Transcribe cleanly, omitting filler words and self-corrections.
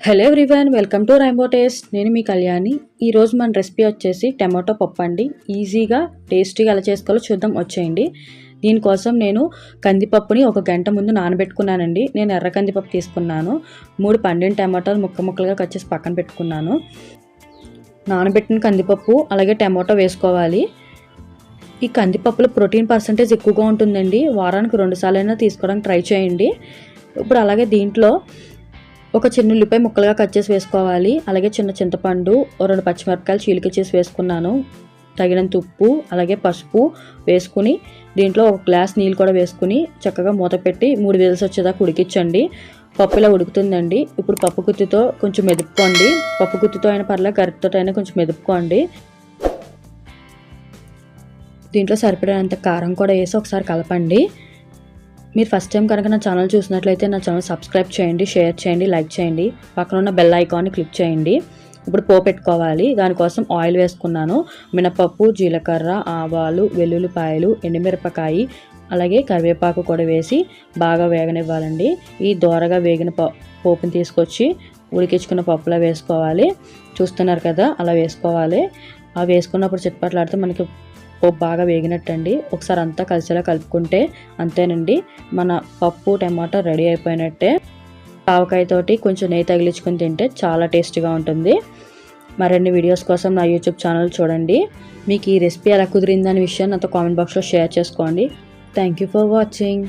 Hello everyone, welcome to rainbow taste. నేను మీ కళ్యాణి. ఈరోజు మన రెసిపీ వచ్చేసి టమాటో పప్పు అండి. ఈజీగా టేస్టీగా ఎలా చేసుకోవాలో చూద్దాం, వచ్చేయండి. దీనికోసం నేను కందిపప్పుని ఒక గంట ముందు నానబెట్టుకున్నానండి. నేను ఎర్ర కందిపప్పు తీసుకున్నాను. 3 పండిన టమాటాలు ముక్కలుగా కట్ చేసి పక్కన పెట్టుకున్నాను. నానబెట్టిన కందిపప్పు అలాగే టమాటో వేసుకోవాలి. ఈ కందిపప్పులో ప్రోటీన్ పర్సెంటేజ్ ఎక్కువగా ఉంటుందండి. వారానికి 2 సార్లైనా తీసుకోవడానికి ట్రై చేయండి. ఇప్పుడు అలాగే దీంట్లో ఒక చిన్న ఉల్లిపాయ ముక్కలుగా కట్ చేసి వేసుకోవాలి. అలాగే చిన్న చింతపండు, 2 పచ్చిమిరపకాయలు చీలిక చేసి వేసుకున్నాను. తగినంత ఉప్పు అలాగే పసుపు వేసుకుని దీంట్లో 1 గ్లాస్ నీళ్ళు కూడా వేసుకుని చక్కగా మూత పెట్టి 3 విజిల్స్ వచ్చేదాకా ఉడికించండి. పప్పు ఇలా ఉడుకుతుందండి. ఇప్పుడు పప్పు గుత్తితో కొంచెం మెదుపుకోండి. పప్పు గుత్తితో అయినా పర్లేదు, గరిటెతో అయినా కొంచెం మెదుపుకోండి. దీంట్లో సరిపడేంత కారం కూడా వేసి ఒకసారి కలపండి. మీరు ఫస్ట్ టైం కనుక నా ఛానల్ చూసినట్లయితే నా ఛానల్ సబ్స్క్రైబ్ చేయండి, షేర్ చేయండి, లైక్ చేయండి. పక్కన ఉన్న బెల్ ఐకాన్ని క్లిక్ చేయండి. ఇప్పుడు పోపు పెట్టుకోవాలి. దానికోసం ఆయిల్ వేసుకున్నాను. మినపప్పు, జీలకర్ర, ఆవాలు, వెల్లుల్లిపాయలు, ఎండుమిరపకాయ అలాగే కరివేపాకు కూడా వేసి బాగా వేగనివ్వాలండి. ఈ దోరగా వేగిన పోపుని తీసుకొచ్చి ఉడికించుకున్న పప్పులో వేసుకోవాలి. చూస్తున్నారు కదా, అలా వేసుకోవాలి. అవి వేసుకున్నప్పుడు చిట్పట్లాడితే మనకి పప్పు బాగా వేగినట్టండి. ఒకసారి అంతా కలిసేలా కలుపుకుంటే అంతేనండి, మన పప్పు టమాటా రెడీ అయిపోయినట్టే. ఆవకాయతోటి కొంచెం నెయ్యి తగిలించుకొని తింటే చాలా టేస్టీగా ఉంటుంది. మరిన్ని వీడియోస్ కోసం నా యూట్యూబ్ ఛానల్ చూడండి. మీకు ఈ రెసిపీ ఎలా కుదిరిందనే విషయాన్ని నాతో కామెంట్ బాక్స్లో షేర్ చేసుకోండి. Thank you for watching.